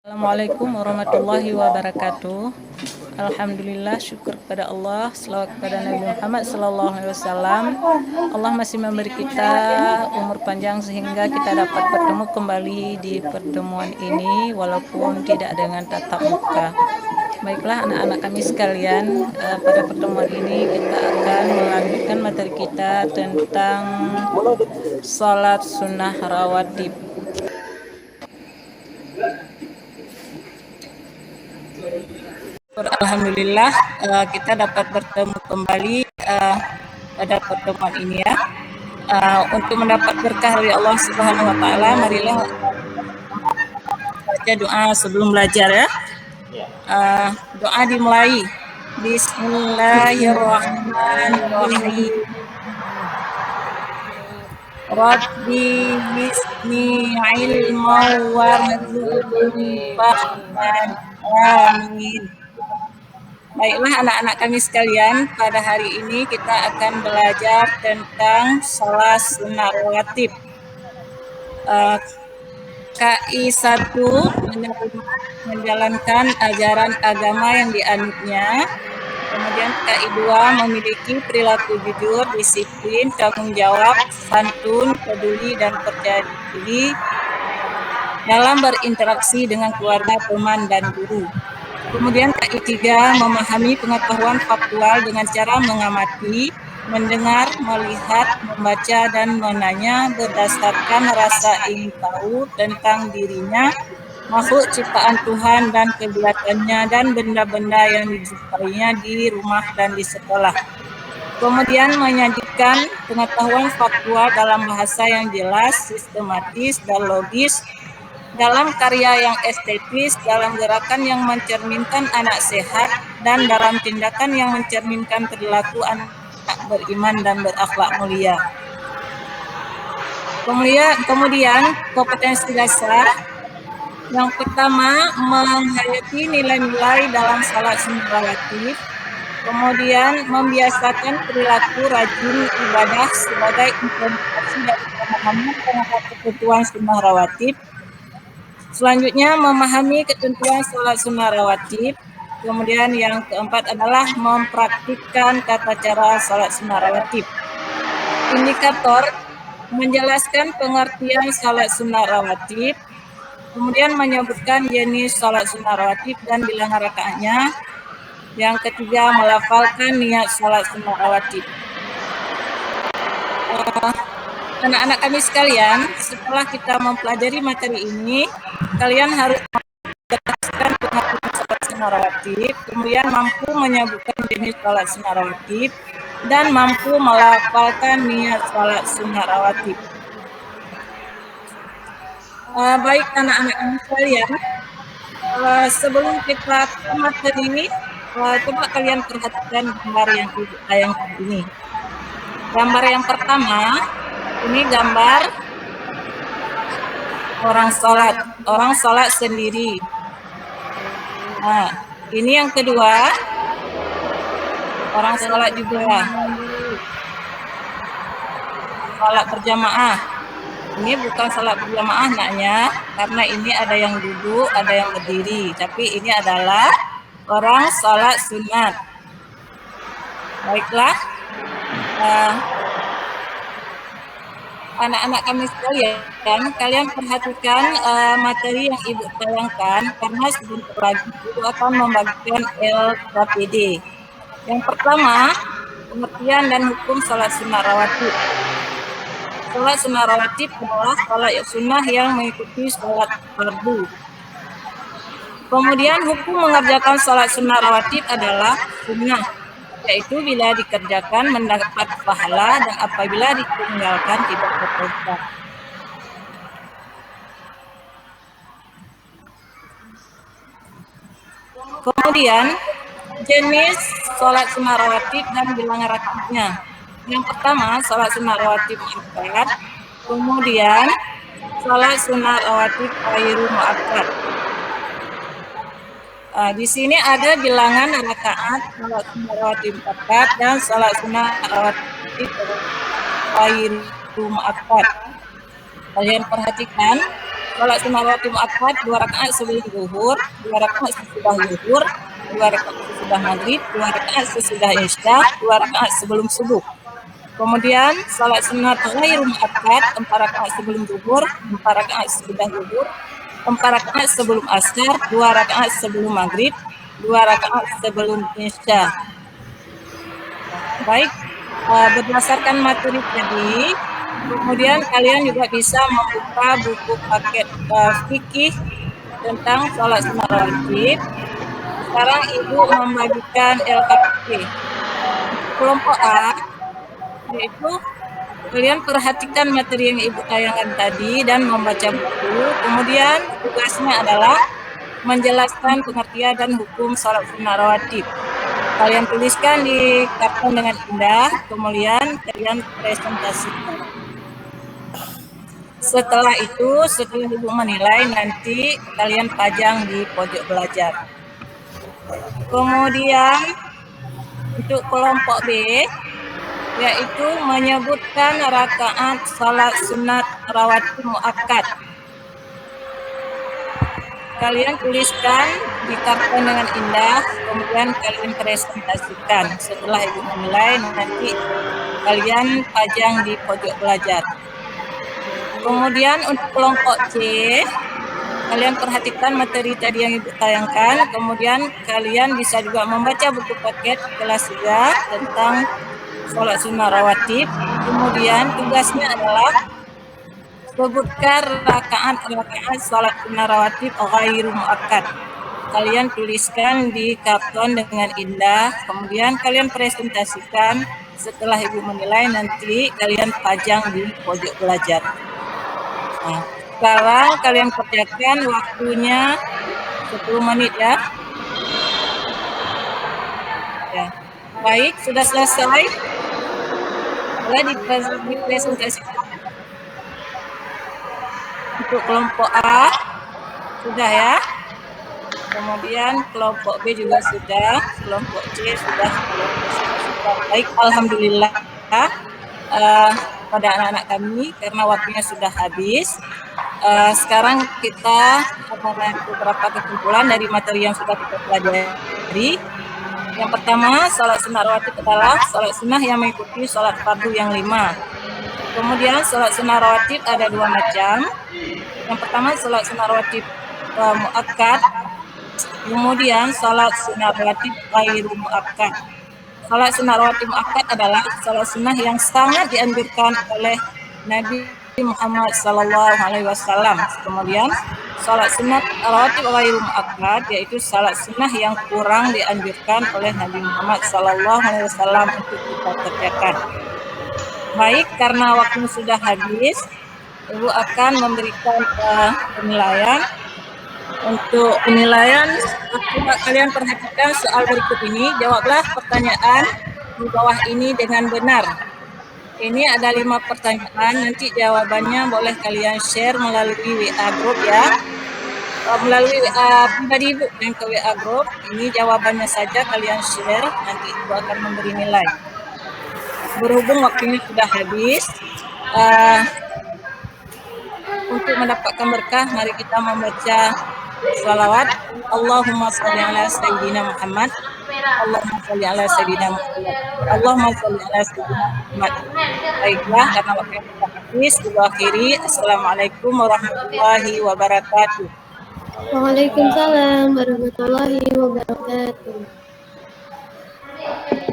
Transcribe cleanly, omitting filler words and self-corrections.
Assalamualaikum warahmatullahi wabarakatuh. Alhamdulillah, syukur kepada Allah, selawat kepada Nabi Muhammad SAW. Allah masih memberi kita umur panjang sehingga kita dapat bertemu kembali di pertemuan ini walaupun tidak dengan tatap muka. Baiklah anak-anak kami sekalian, pada pertemuan ini kita akan melanjutkan materi kita tentang salat sunnah rawatib. Alhamdulillah kita dapat bertemu kembali pada pertemuan ini ya. Untuk mendapat berkah dari Allah Subhanahu wa taala, marilah baca doa sebelum belajar ya. Doa dimulai. Bismillahirrahmanirrahim. Rabbi zidni ilman warzuqni fahman. Amin. Baiklah anak-anak kami sekalian, pada hari ini kita akan belajar tentang salat sunnah rawatib. KI 1 menjalankan ajaran agama yang dianutnya. Kemudian KI 2 memiliki perilaku jujur, disiplin, tanggung jawab, santun, peduli, dan percaya diri dalam berinteraksi dengan keluarga, teman, dan guru. Kemudian KI 3 memahami pengetahuan faktual dengan cara mengamati, mendengar, melihat, membaca, dan menanya berdasarkan rasa ingin tahu tentang dirinya, makhluk ciptaan Tuhan dan kegiatannya, dan benda-benda yang dijumpai di rumah dan di sekolah. Kemudian menyajikan pengetahuan faktual dalam bahasa yang jelas, sistematis, dan logis, dalam karya yang estetis, dalam gerakan yang mencerminkan anak sehat, dan dalam tindakan yang mencerminkan perilaku anak beriman dan berakhlak mulia. Kemudian kompetensi dasar yang pertama, menghayati nilai-nilai dalam salat sunnah rawatib. Kemudian membiasakan perilaku rajin ibadah sebagai implementasi dari pemahaman terhadap ketentuan sunnah rawatib. Selanjutnya memahami ketentuan salat sunnah rawatib. Kemudian yang keempat adalah mempraktikkan tata cara salat sunnah rawatib. Indikator menjelaskan pengertian salat sunnah rawatib. Kemudian menyebutkan jenis salat sunnah rawatib dan bilangan rakaatnya. Yang ketiga melafalkan niat salat sunnah rawatib. Anak-anak kami sekalian, setelah kita mempelajari materi ini, kalian harus menjelaskan pengertian salat sunnah rawatib, kemudian mampu menyebutkan jenis salat sunnah rawatib, dan mampu melafalkan niat salat sunnah rawatib. Baik anak-anak kami sekalian, sebelum kita ke materi ini, coba kalian perhatikan gambar yang ibu tayangkan ini. Gambar yang pertama, ini gambar orang sholat sendiri. Nah, ini yang kedua, orang sholat juga. Sholat berjamaah. Ini bukan sholat berjamaah naknya, karena ini ada yang duduk, ada yang berdiri. Tapi ini adalah orang sholat sunat. Baiklah. Anak-anak kami sekalian, kalian perhatikan materi yang ibu tayangkan, karena sebentar lagi ibu akan membagikan LKPD. Yang pertama, pengertian dan hukum salat sunnah rawatib. Salat sunnah rawatib adalah salat sunnah yang mengikuti salat fardu. Kemudian hukum mengerjakan salat sunnah rawatib adalah sunnah, yaitu bila dikerjakan mendapat pahala dan apabila ditinggalkan tidak berdosa. Kemudian jenis sholat sunnah rawatib dan bilangan rakaatnya. Yang pertama sholat sunnah rawatib 4, kemudian sholat sunnah rawatib ghairu muakkad. Di sini ada bilangan rakaat salat sunnah rawatib 4 dan salat sunnah rawatib ghairu muakkad. Kalian perhatikan Salat sunat rawatib muakkad 2 rakaat sebelum zuhur, 2 rakaat sesudah zuhur, 2 rakaat sesudah maghrib, 2 rakaat sesudah isya, 2 rakaat sebelum subuh. Kemudian salat sunat ghairu muakkad 4 rakaat sebelum zuhur, 4 rakaat sesudah zuhur, 4 rakaat sebelum asar, 2 rakaat sebelum maghrib, 2 rakaat sebelum isya. Baik, berdasarkan materi tadi, kemudian kalian juga bisa membuka buku paket fikih tentang sholat sunat rawatib. Sekarang Ibu membagikan LKP. Kelompok A, yaitu kalian perhatikan materi yang Ibu tayangkan tadi dan membaca buku. Kemudian tugasnya adalah menjelaskan pengertian dan hukum sholat sunat rawatib. Kalian tuliskan di karton dengan indah, kemudian kalian presentasikan. Setelah itu, setelah Ibu menilai, nanti kalian pajang di pojok belajar. Kemudian untuk kelompok B, yaitu menyebutkan rakaat salat sunat rawatib muakkad. Kalian tuliskan di karton dengan indah, kemudian kalian presentasikan. Setelah Ibu menilai, nanti kalian pajang di pojok belajar. Kemudian untuk kelompok C, kalian perhatikan materi tadi yang Ibu tayangkan, kemudian kalian bisa juga membaca buku paket kelas 3 tentang sholat sunat rawatib. Kemudian tugasnya adalah sebutkan rakaat sholat sunat rawatib ghairu muakkad. Kalian tuliskan di karton dengan indah, kemudian kalian presentasikan. Setelah Ibu menilai, nanti kalian pajang di pojok belajar. Nah, sekarang kalian kerjakan, waktunya 10 menit ya. Ya. Baik, sudah selesai. Boleh dipresentasikan. Untuk kelompok A sudah ya. Kemudian kelompok B juga sudah, kelompok C sudah. Baik, alhamdulillah pada anak-anak kami karena waktunya sudah habis. Sekarang kita akan beberapa kesimpulan dari materi yang sudah kita pelajari. Yang pertama, salat sunat rawatib adalah salat sunnah yang mengikuti salat fardu yang 5. Kemudian salat sunat rawatib ada 2 macam. Yang pertama salat sunat rawatib muakkad. Kemudian salat sunat rawatib ghairu muakkad. Salat sunat rawatib muakkad adalah salat sunnah yang sangat dianjurkan oleh Nabi Muhammad SAW. Kemudian salat sunat rawatib ghairu muakkad yaitu salat sunnah yang kurang dianjurkan oleh Nabi Muhammad SAW untuk kita kerjakan. Baik, karena waktu sudah habis, Ibu akan memberikan penilaian. Untuk penilaian, coba kalian perhatikan soal berikut ini. Jawablah pertanyaan di bawah ini dengan benar. Ini ada 5 pertanyaan. Nanti jawabannya boleh kalian share melalui WA group ya. Melalui WA pribadi Ibu dan ke WA group. Ini jawabannya saja kalian share. Nanti Ibu akan memberi nilai. Berhubung waktunya sudah habis, untuk mendapatkan berkah, mari kita membaca salawat. Allahumma sholli ala sayyidina Muhammad. Allahumma sholli ala sayyidina Muhammad. Allahumma sholli ala sayyidina Muhammad. Baiklah, karena waktu sudah habis, kita akhiri. Assalamualaikum warahmatullahi wabarakatuh. Waalaikumsalam warahmatullahi wabarakatuh.